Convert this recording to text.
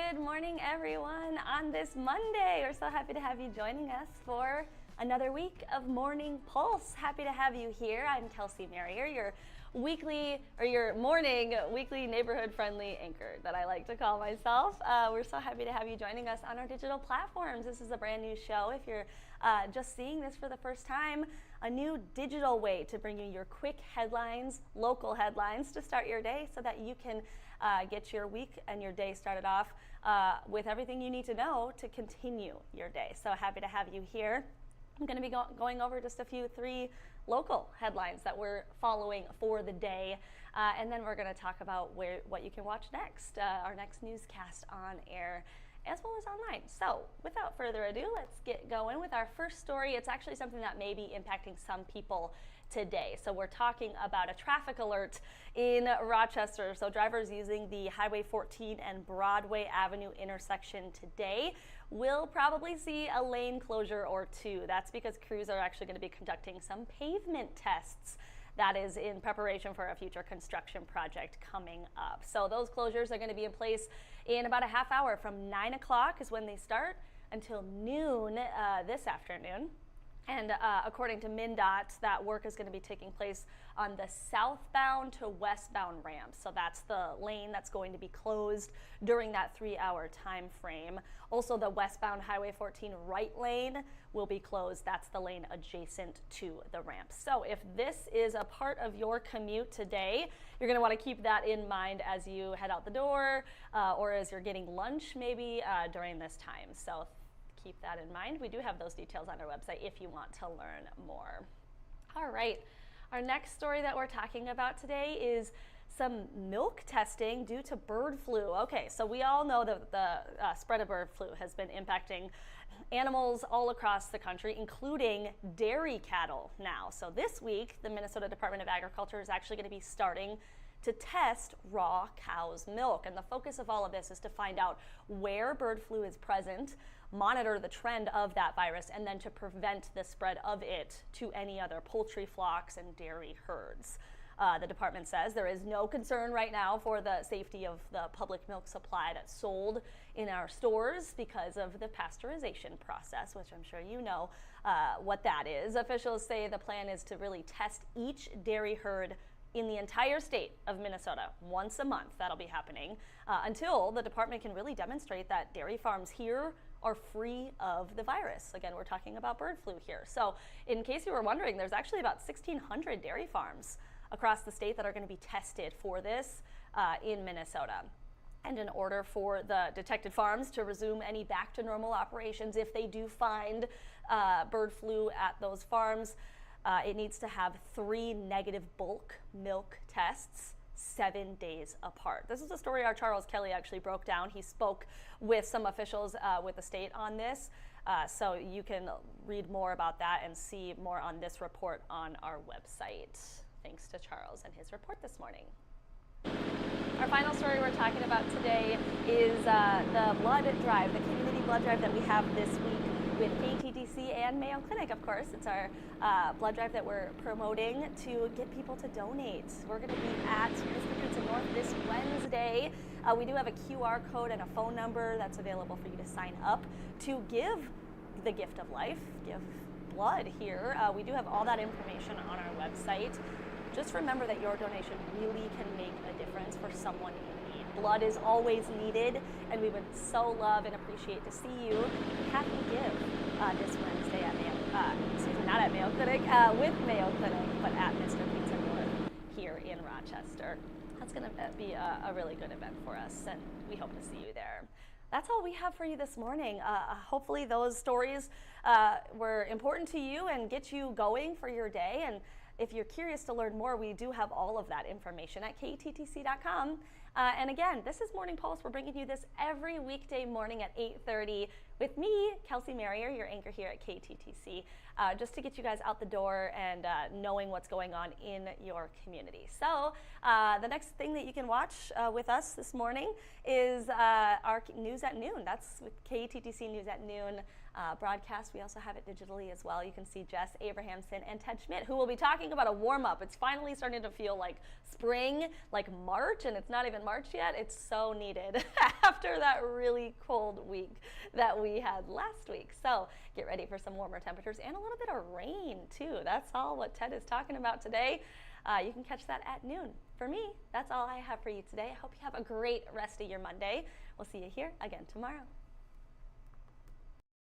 Good morning, everyone. On this Monday, we're so happy to have you joining us for another week of Morning Pulse. Happy to have you here. I'm Kelsey Marier, your morning weekly neighborhood-friendly anchor that I like to call myself. We're so happy to have you joining us on our digital platforms. This is a brand new show. If you're just seeing this for the first time, a new digital way to bring you your quick headlines, local headlines to start your day so that you can get your week and your day started off with everything you need to know to continue your day. So happy to have you here. I'm going to be going over just three local headlines that we're following for the day, and then we're going to talk about what you can watch next, our next newscast on air, as well as online. So without further ado, let's get going with our first story. It's actually something that may be impacting some people today. So we're talking about a traffic alert in Rochester. So drivers using the Highway 14 and Broadway Avenue intersection today will probably see a lane closure or two. That's because crews are actually going to be conducting some pavement tests. That is in preparation for a future construction project coming up. So those closures are going to be in place in about a half hour. From 9 o'clock is when they start until noon this afternoon. And according to MnDOT, that work is going to be taking place on the southbound to westbound ramps. So that's the lane that's going to be closed during that 3-hour time frame. Also, the westbound Highway 14 right lane will be closed. That's the lane adjacent to the ramp. So if this is a part of your commute today, you're going to want to keep that in mind as you head out the door or as you're getting lunch maybe during this time. So keep that in mind. We do have those details on our website if you want to learn more. All right, our next story that we're talking about today is some milk testing due to bird flu. Okay, so we all know that the spread of bird flu has been impacting animals all across the country, including dairy cattle now. So this week, the Minnesota Department of Agriculture is actually going to be starting to test raw cow's milk. And the focus of all of this is to find out where bird flu is present, monitor the trend of that virus, and then to prevent the spread of it to any other poultry flocks and dairy herds. The department says there is no concern right now for the safety of the public milk supply that's sold in our stores because of the pasteurization process, which I'm sure you know what that is. Officials say the plan is to really test each dairy herd in the entire state of Minnesota once a month. That'll be happening until the department can really demonstrate that dairy farms here are free of the virus. Again, we're talking about bird flu here. So in case you were wondering, there's actually about 1,600 dairy farms across the state that are going to be tested for this in Minnesota. And in order for the detected farms to resume any back to normal operations, if they do find bird flu at those farms, it needs to have 3 negative bulk milk tests 7 days apart. This is a story our Charles Kelly actually broke down. He spoke with some officials with the state on this. So you can read more about that and see more on this report on our website. Thanks to Charles and his report this morning. Our final story we're talking about today is the blood drive, the community blood drive that we have this week with KTTC and Mayo Clinic, of course. It's our blood drive that we're promoting to get people to donate. We're going to be at Mr. Pizza North this Wednesday. We do have a QR code and a phone number that's available for you to sign up to give the gift of life, give blood here. We do have all that information on our website. Just remember that your donation really can make a difference for someone in need. Blood is always needed, and we would so love and appreciate to see you happy give this Wednesday at not at Mayo Clinic, with Mayo Clinic, but at Mr. Pizza North here in Rochester. That's going to be a really good event for us, and we hope to see you there. That's all we have for you this morning. Hopefully those stories were important to you and get you going for your day. And if you're curious to learn more, we do have all of that information at kttc.com. And again, this is Morning Pulse. We're bringing you this every weekday morning at 8:30 with me, Kelsey Marier, your anchor here at KTTC, just to get you guys out the door and knowing what's going on in your community. So the next thing that you can watch with us this morning is our News at Noon. That's with KTTC News at Noon broadcast. We also have it digitally as well. You can see Jess Abrahamson and Ted Schmidt, who will be talking about a warm-up. It's finally starting to feel like spring, like March, and it's not even March yet. It's so needed after that really cold week that we had last week. So get ready for some warmer temperatures and a little bit of rain too. That's all what Ted is talking about today. You can catch that at noon. For me, that's all I have for you today. I hope you have a great rest of your Monday. We'll see you here again tomorrow.